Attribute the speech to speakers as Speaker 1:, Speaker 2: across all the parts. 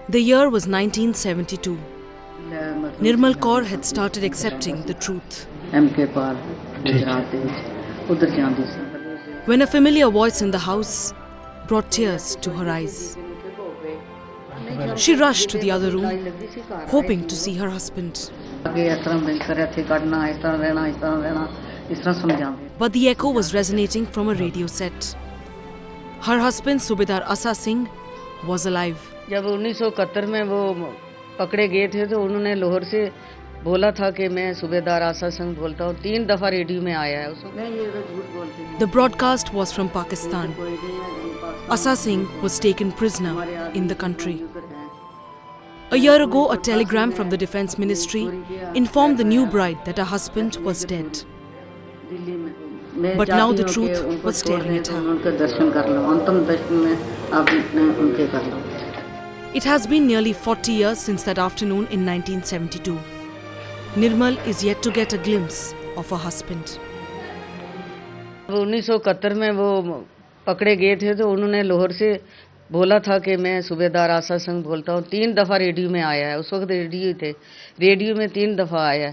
Speaker 1: The year was 1972. Nirmal Kaur had started accepting the truth. When a familiar voice in the house brought tears to her eyes. She rushed to the other room, hoping to see her husband. But the echo was resonating from a radio set. Her husband, Subedar Asa Singh, was alive.
Speaker 2: जब 1971 में वो पकड़े गए थे तो उन्होंने लाहौर से बोला था कि मैं सूबेदार आसा सिंह बोलता हूँ. 3 दफा रेडियो में आया है उसमें.
Speaker 1: The broadcast was from Pakistan. Asa Singh was taken prisoner in the country. A year ago, a telegram from the Defence Ministry informed the new bride that her husband was dead. But now the truth was staring at her. It has been nearly 40 years since that afternoon in 1972. Nirmal is yet to get a glimpse of her husband.
Speaker 2: 1971 में वो पकड़े गए थे तो उन्होंने लाहौर से बोला था कि मैं सूबेदार आसा सिंह बोलता हूँ. 3 दफा रेडियो में आया है. उस वक्त रेडियो थे. रेडियो में 3 दफा आया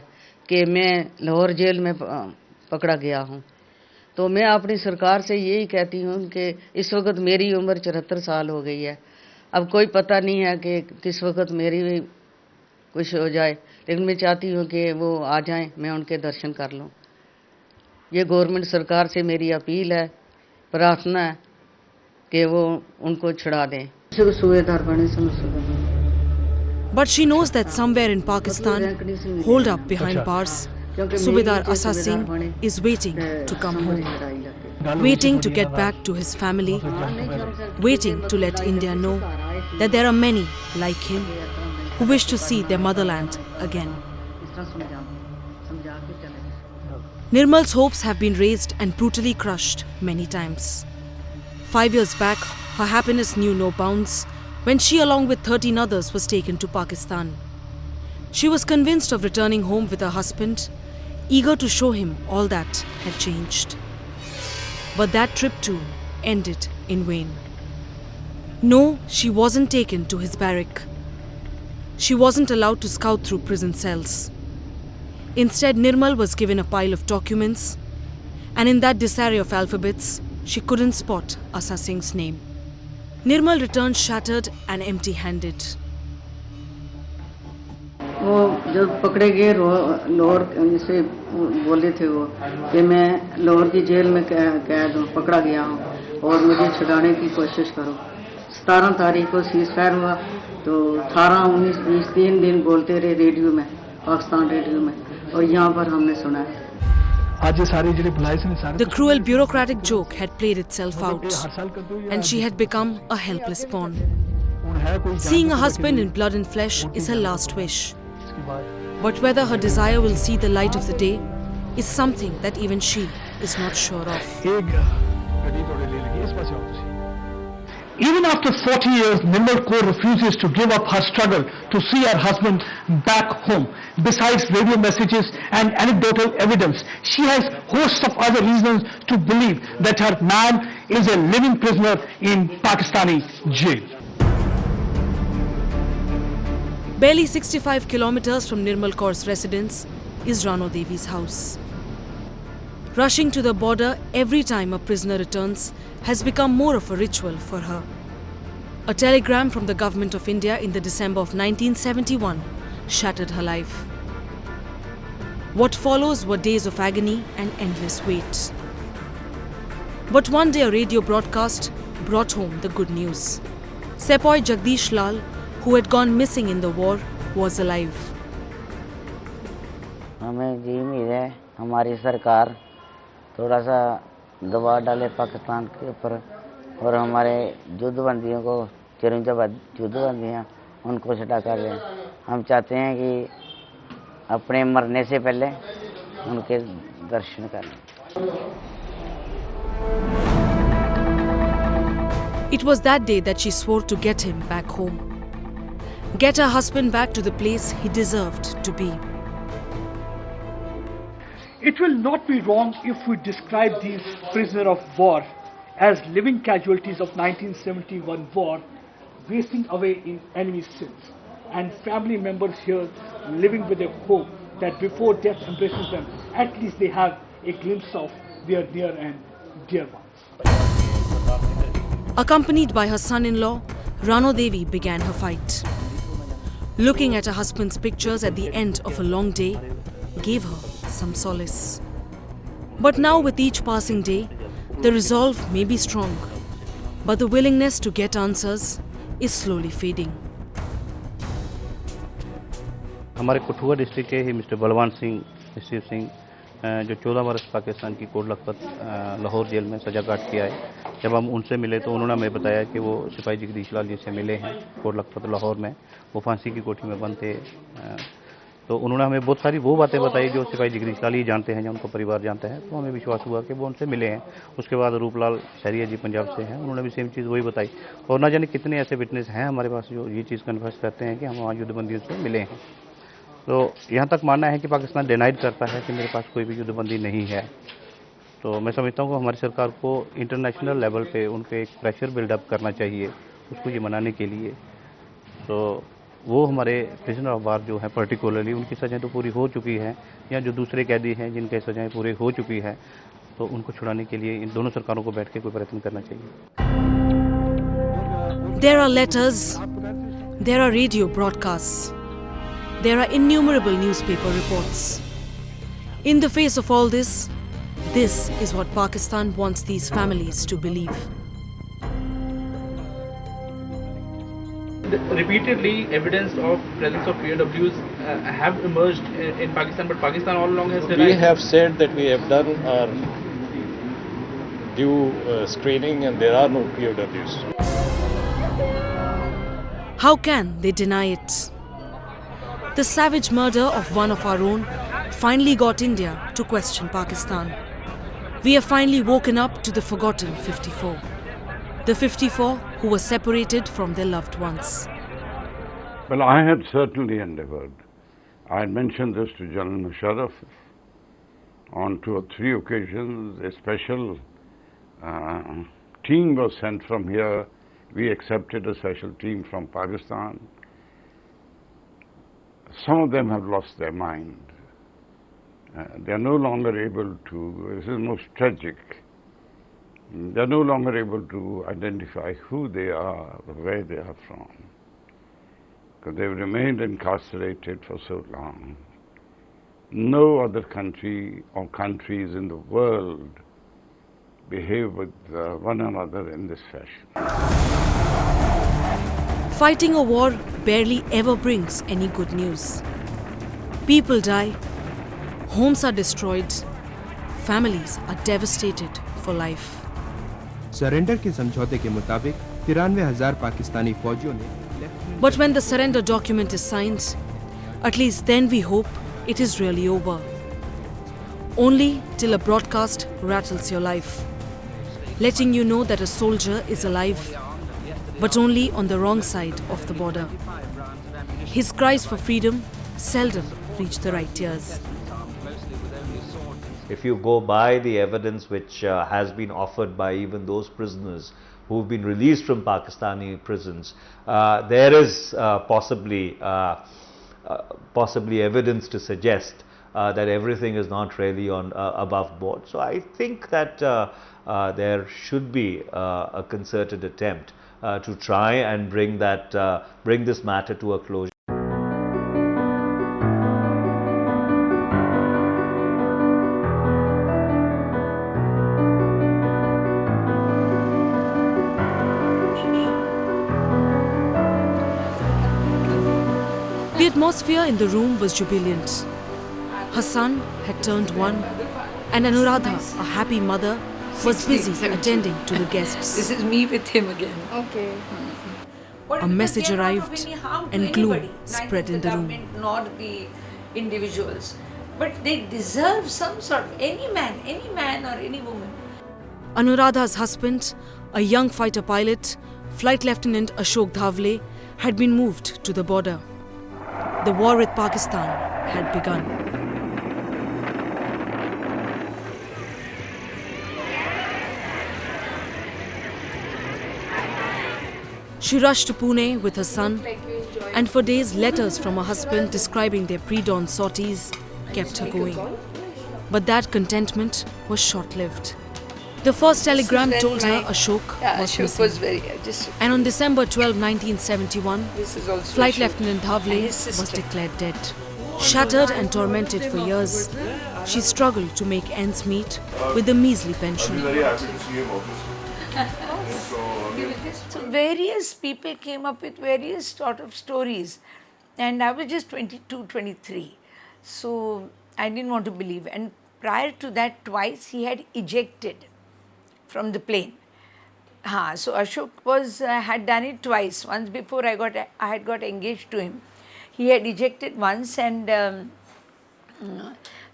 Speaker 2: कि मैं लाहौर जेल में पकड़ा गया हूँ. तो मैं अपनी सरकार से यही कहती हूँ कि इस वक्त मेरी उम्र 74 साल हो गई है. अब कोई पता नहीं है कि किस वक्त मेरी भी कुछ हो जाए, लेकिन मैं चाहती हूँ कि वो आ जाएं, मैं उनके दर्शन कर लूँ. ये गवर्नमेंट सरकार से मेरी अपील है, प्रार्थना है कि वो उनको छुड़ा दें.
Speaker 1: But she knows that somewhere in Pakistan, holed up behind bars, Subedar Asa Singh is waiting to come home, waiting to get back to his family, waiting to let India know that there are many like him who wish to see their motherland again. Nirmal's hopes have been raised and brutally crushed many times. 5 years back, her happiness knew no bounds when she, along with 13 others, was taken to Pakistan. She was convinced of returning home with her husband, eager to show him all that had changed. But that trip too ended in vain. No, she wasn't taken to his barrack. She wasn't allowed to scout through prison cells. Instead, Nirmal was given a pile of documents, and in that disarray of alphabets, she couldn't spot Asa Singh's name. Nirmal returned shattered and empty-handed.
Speaker 2: वो जब पकड़े गए लाहौर से बोले थे वो कि मैं लाहौर की जेल में कैद हूँ, पकड़ा गया हूँ और मुझे छुड़ाने की कोशिश करो. 17 तारीख को सीज़फायर हुआ तो 18, 19, 20 3 दिन बोलते रहे रेडियो में, पाकिस्तान रेडियो में, और यहाँ पर हमने सुना है.
Speaker 1: The cruel bureaucratic joke had played itself out, and she had become a helpless pawn. Seeing a husband in blood and flesh is her last wish. But whether her desire will see the light of the day is something that even she is not sure of.
Speaker 3: Even after 40 years, Nirmal Kaur refuses to give up her struggle to see her husband back home. Besides radio messages and anecdotal evidence, she has hosts of other reasons to believe that her man is a living prisoner in Pakistani jail.
Speaker 1: Barely 65 kilometers from Nirmal Kaur's residence is Rano Devi's house. Rushing to the border every time a prisoner returns has become more of a ritual for her. A telegram from the Government of India in the December of 1971 shattered her life. What follows were days of agony and endless wait. But one day a radio broadcast brought home the good news. Sepoy Jagdish Lal, who had gone missing in the war, was alive.
Speaker 2: हमें जी उम्मीद है हमारी सरकार थोड़ा सा दबाव डाले पाकिस्तान के ऊपर और हमारे युद्धबंदियों को 54 युद्धबंदियाँ उनको छुड़ा कर दें. हम चाहते हैं कि अपने मरने से पहले उनके दर्शन करें.
Speaker 1: It was that day that she swore to get him back home. Get her husband back to the place he deserved to be.
Speaker 3: It will not be wrong if we describe these prisoners of war as living casualties of 1971 war wasting away in enemy sins, and family members here living with a hope that before death embraces them, at least they have a glimpse of their near and dear ones.
Speaker 1: Accompanied by her son-in-law, Rano Devi began her fight. Looking at her husband's pictures at the end of a long day gave her some solace. But now with each passing day, the resolve may be strong, but the willingness to get answers is slowly fading.
Speaker 4: हमारे Kathua district के ही mister Balwan Singh Shiv Singh जो 14 वर्ष पाकिस्तान की coat Lakhpat Lahore jail में सजा काट के आए। जब हम उनसे मिले तो उन्होंने हमें बताया कि वो सिपाही जगदीश लाल जी से मिले हैं कोट लखपत लाहौर में, वो फांसी की कोठी में बंद थे। तो उन्होंने हमें बहुत सारी वो बातें बताई जो सिपाही जगदीश लाल ही जानते हैं, जो उनको परिवार जानते हैं। तो हमें विश्वास हुआ कि वो उनसे मिले हैं। उसके बाद रूपलाल शहरिया जी पंजाब से हैं, उन्होंने भी सेम चीज़ वही बताई। और ना जाने कितने ऐसे विटनेस हैं हमारे पास जो ये चीज़ कन्फर्स करते हैं कि हम वहाँ युद्धबंदियों से मिले हैं। तो यहाँ तक मानना है कि पाकिस्तान डिनाइड करता है कि मेरे पास कोई भी युद्धबंदी नहीं है। तो मैं समझता हूँ कि हमारी सरकार को इंटरनेशनल लेवल पे उनके एक प्रेशर बिल्डअप करना चाहिए उसको ये मनाने के लिए। तो वो हमारे प्रिजनर ऑफ वार जो है पर्टिकुलरली उनकी सज़ाएं तो पूरी हो चुकी हैं, या जो दूसरे कैदी हैं जिनके सज़ाएं पूरी हो चुकी है, तो उनको छुड़ाने के लिए इन दोनों सरकारों को बैठ के कोई प्रयत्न करना चाहिए।
Speaker 1: There are letters, there are radio broadcasts, there are innumerable newspaper reports. In the face of all this is what Pakistan wants these families to believe.
Speaker 5: Repeatedly, evidence of presence of POWs have emerged in Pakistan, but Pakistan all along has denied.
Speaker 6: We have said that we have done our due screening and there are no POWs.
Speaker 1: How can they deny it? The savage murder of one of our own finally got India to question Pakistan. We have finally woken up to the forgotten 54. The 54 who were separated from their loved ones.
Speaker 7: Well, I had certainly endeavored. I had mentioned this to General Musharraf on 2 or 3 occasions. A special team was sent from here. We accepted a special team from Pakistan. Some of them have lost their mind. They are no longer able to, this is most tragic, they are no longer able to identify who they are, where they are from, because they've remained incarcerated for so long. No other country or countries in the world behave with one another in this fashion.
Speaker 1: Fighting a war barely ever brings any good news. People die, homes are destroyed, families are devastated for life.
Speaker 8: Surrender के समझौते के मुताबिक 93,000 पाकिस्तानी फौजियों ने
Speaker 1: But when the surrender document is signed, at least then we hope it is really over. Only till a broadcast rattles your life, letting you know that a soldier is alive, but only on the wrong side of the border. His cries for freedom seldom reach the right ears.
Speaker 9: If you go by the evidence which has been offered by even those prisoners who've been released from Pakistani prisons, there is possibly evidence to suggest that everything is not really on above board. So I think that there should be a concerted attempt to try and bring this matter to a closure.
Speaker 1: The atmosphere in the room was jubilant. Her son had turned 1, and Anuradha, a happy mother, was busy attending to the guests.
Speaker 10: This is me with him again. Okay.
Speaker 1: A message arrived and gloom spread in the room.
Speaker 10: Nor the individuals, but they deserve some sort of any man or any woman.
Speaker 1: Anuradha's husband, a young fighter pilot, Flight Lieutenant Ashok Dhavle, had been moved to the border. The war with Pakistan had begun. She rushed to Pune with her son, and for days letters from her husband describing their pre-dawn sorties kept her going. But that contentment was short-lived. The first telegram told her Ashok was missing.
Speaker 10: was very
Speaker 1: And on December 12, 1971,
Speaker 10: This is also
Speaker 1: Flight
Speaker 10: Ashok.
Speaker 1: Lieutenant Dhavle
Speaker 10: And his
Speaker 1: was
Speaker 10: sister.
Speaker 1: declared dead. Shattered and tormented for years, she struggled to make ends meet with the measly pension.
Speaker 10: So various people came up with various sort of stories, and I was just 22, 23. So I didn't want to believe. And prior to that, twice he had ejected from the plane. So Ashok had done it twice. Once before I had got engaged to him. He had ejected once, and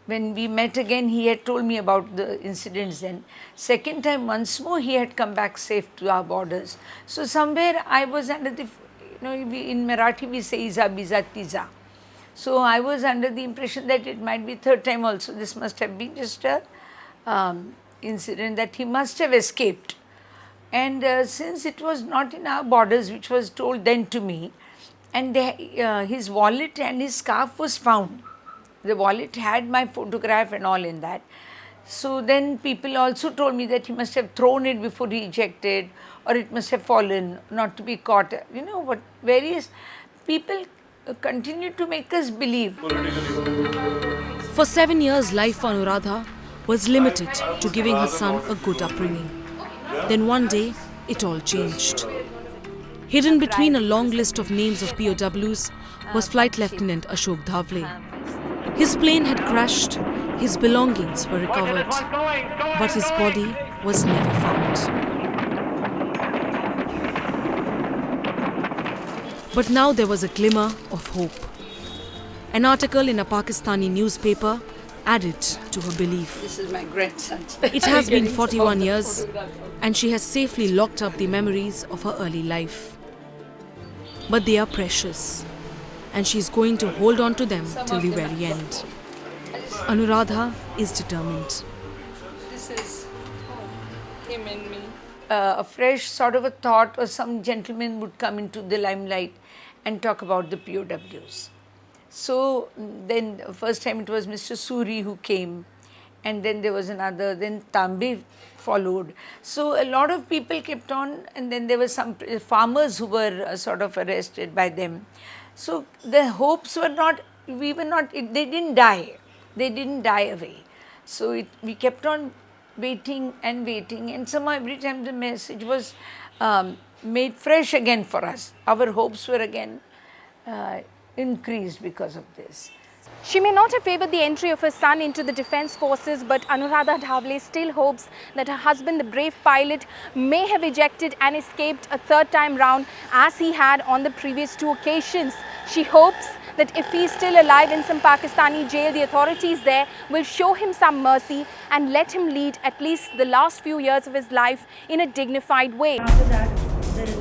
Speaker 10: when we met again, he had told me about the incidents then. Second time, once more, he had come back safe to our borders. So somewhere I was under the, in Marathi we say iza biza tiza. So I was under the impression that it might be third time also. This must have been just a incident that he must have escaped. And since it was not in our borders, which was told then to me, and his wallet and his scarf was found. The wallet had my photograph and all in that. So then people also told me that he must have thrown it before he ejected, or it must have fallen, not to be caught. What various people continued to make us believe.
Speaker 1: For 7 years, life for Anuradha was limited to giving her son a good upbringing. Then one day, it all changed. Hidden between a long list of names of POWs was Flight Lieutenant Ashok Dhavle. His plane had crashed, his belongings were recovered, but his body was never found. But now there was a glimmer of hope. An article in a Pakistani newspaper added to her belief.
Speaker 10: This is my grandson's.
Speaker 1: It has been 41 years, and she has safely locked up the memories of her early life. But they are precious, and she is going to hold on to them till the very end. Anuradha is determined.
Speaker 10: This is him and me. A fresh sort of a thought, or some gentleman would come into the limelight and talk about the POWs. So then first time it was Mr. Suri who came, and then there was another, then Tambe followed. So a lot of people kept on, and then there were some farmers who were sort of arrested by them. So the hopes were not, they didn't die. They didn't die away. So we kept on waiting, and somehow every time the message was made fresh again for us. Our hopes were again increased because of this.
Speaker 11: She may not have favored the entry of her son into the defence forces, but Anuradha Dhavle still hopes that her husband, the brave pilot, may have ejected and escaped a third time round as he had on the previous two occasions. She hopes that if he is still alive in some Pakistani jail, the authorities there will show him some mercy and let him lead at least the last few years of his life in a dignified way.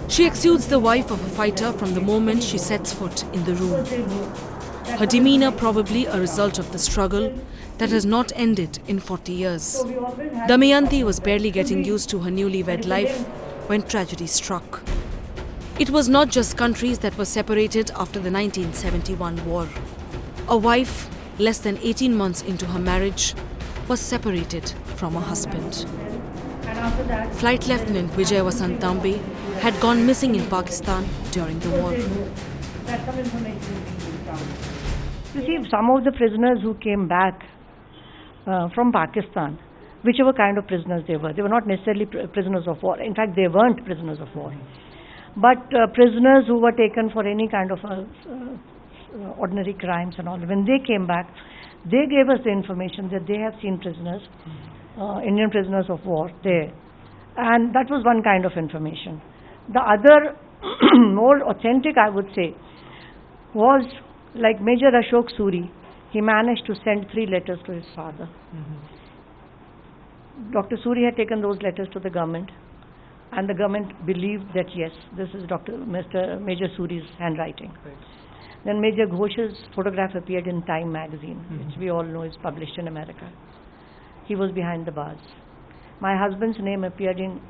Speaker 1: She exudes the wife of a fighter from the moment she sets foot in the room. Her demeanour probably a result of the struggle that has not ended in 40 years. Damayanti was barely getting used to her newlywed life when tragedy struck. It was not just countries that were separated after the 1971 war. A wife, less than 18 months into her marriage, was separated from her husband. Flight Lieutenant Vijay Vasant Tambe had gone missing in Pakistan during the war.
Speaker 12: You see, some of the prisoners who came back from Pakistan, whichever kind of prisoners they were not necessarily prisoners of war. In fact, they weren't prisoners of war. But prisoners who were taken for any kind of ordinary crimes and all, when they came back, they gave us the information that they have seen prisoners, Indian prisoners of war there. And that was one kind of information. The other, more authentic, I would say, was like Major Ashok Suri. He managed to send 3 letters to his father. Dr. Suri had taken those letters to the government, and the government believed that yes, this is Major Suri's handwriting. Right. Then Major Ghosh's photograph appeared in Time magazine, which we all know is published in America. He was behind the bars. My husband's name appeared in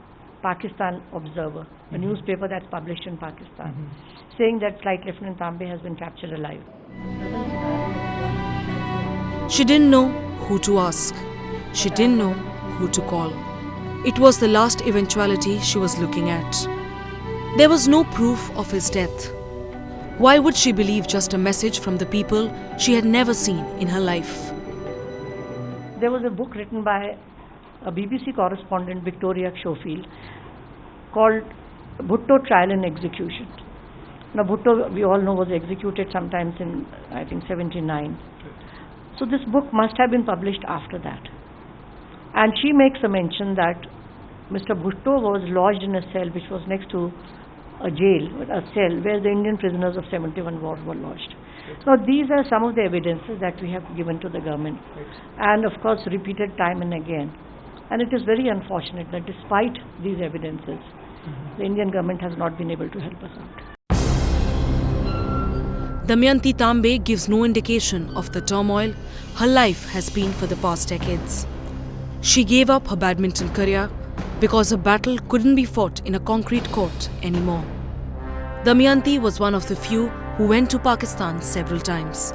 Speaker 12: Pakistan Observer, a newspaper that's published in Pakistan, saying that Flight Lieutenant Tambe has been captured alive.
Speaker 1: She didn't know who to ask. She didn't know who to call. It was the last eventuality she was looking at. There was no proof of his death. Why would she believe just a message from the people she had never seen in her life?
Speaker 12: There was a book written by a BBC correspondent, Victoria Schofield, called Bhutto Trial and Execution. Now Bhutto, we all know, was executed sometimes in, I think, 79. So this book must have been published after that. And she makes a mention that Mr. Bhutto was lodged in a cell which was next to a jail, a cell where the Indian prisoners of 71 wars were lodged. Now these are some of the evidences that we have given to the government, and of course repeated time and again. And it is very unfortunate that despite these evidences, the Indian government has not been able to help us out.
Speaker 1: Damayanti Tambe gives no indication of the turmoil her life has been for the past decades. She gave up her badminton career because her battle couldn't be fought in a concrete court anymore. Damayanti was one of the few who went to Pakistan several times,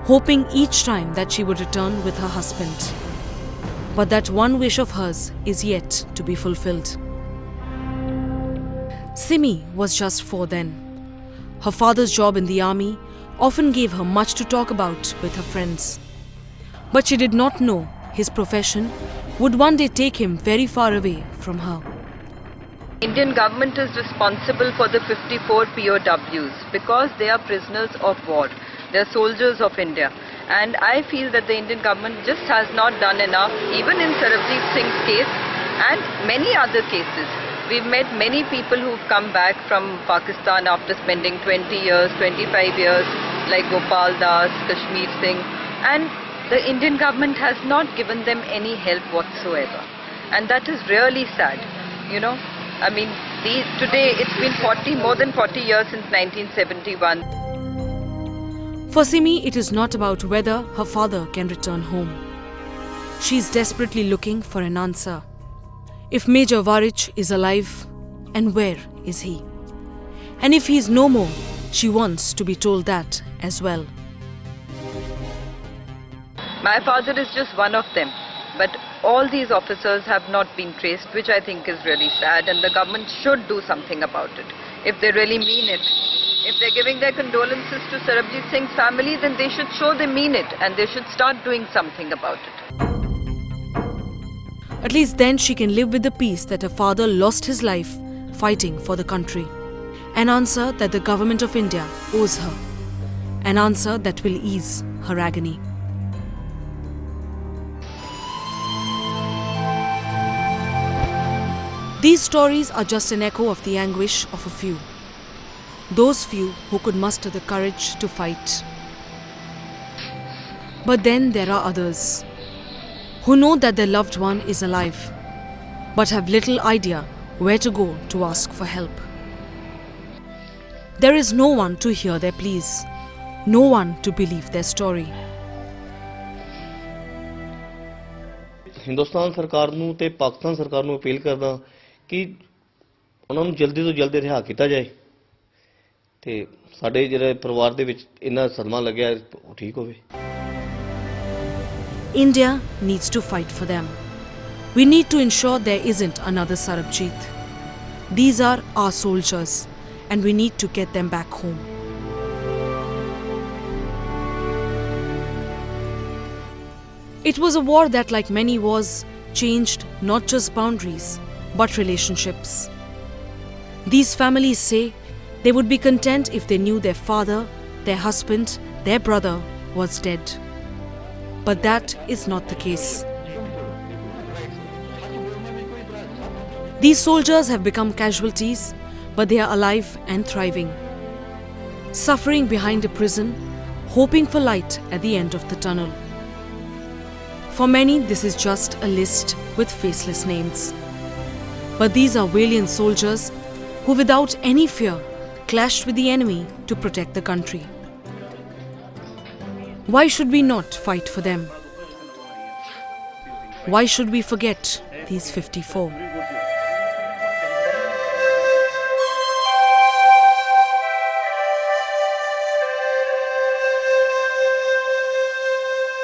Speaker 1: hoping each time that she would return with her husband. But that one wish of hers is yet to be fulfilled. Simi was just 4 then. Her father's job in the army often gave her much to talk about with her friends. But she did not know his profession would one day take him very far away from her.
Speaker 2: Indian government is responsible for the 54 POWs because they are prisoners of war. They are soldiers of India. And I feel that the Indian government just has not done enough, even in Sarabjit Singh's case and many other cases. We've met many people who've come back from Pakistan after spending 20 years, 25 years, like Gopal Das, Kashmir Singh, and the Indian government has not given them any help whatsoever. And that is really sad, you know. I mean, today it's been more than 40 years since 1971.
Speaker 1: For Simi, it is not about whether her father can return home. She is desperately looking for an answer. If Major Warich is alive, and where is he? And if he is no more, she wants to be told that as well.
Speaker 2: My father is just one of them, but all these officers have not been traced, which I think is really sad, and the government should do something about it, if they really mean it. If they're giving their condolences to Sarabjit Singh's family, then they should show they mean it, and they should start doing something about it.
Speaker 1: At least then she can live with the peace that her father lost his life fighting for the country. An answer that the government of India owes her. An answer that will ease her agony. These stories are just an echo of the anguish of a few. Those few who could muster the courage to fight. But then there are others who know that their loved one is alive, but have little idea where to go to ask for help. There is no one to hear their pleas, no one to believe their story.
Speaker 13: Hindustan सरकार ਨੂੰ ਤੇ ਪਾਕਿਸਤਾਨ ਸਰਕਾਰ ਨੂੰ appeal ਕਰਦਾ ਕਿ ਉਹਨਾਂ ਨੂੰ ਜਲਦੀ ਤੋਂ ਜਲਦੀ ਰਿਹਾ ਕੀਤਾ ਜਾਏ ਤੇ ਸਾਡੇ ਜਿਹੜੇ ਪਰਿਵਾਰ ਦੇ ਵਿੱਚ ਇੰਨਾ ਸਦਮਾ ਲੱਗਿਆ ਉਹ ਠੀਕ ਹੋਵੇ.
Speaker 1: India needs to fight for them. We need to ensure there isn't another Sarabjit. These are our soldiers, and we need to get them back home. It was a war that, like many wars, changed not just boundaries, but relationships. These families say they would be content if they knew their father, their husband, their brother was dead. But that is not the case. These soldiers have become casualties, but they are alive and thriving. Suffering behind a prison, hoping for light at the end of the tunnel. For many, this is just a list with faceless names. But these are valiant soldiers who, without any fear, clashed with the enemy to protect the country. Why should we not fight for them? Why should we forget these 54?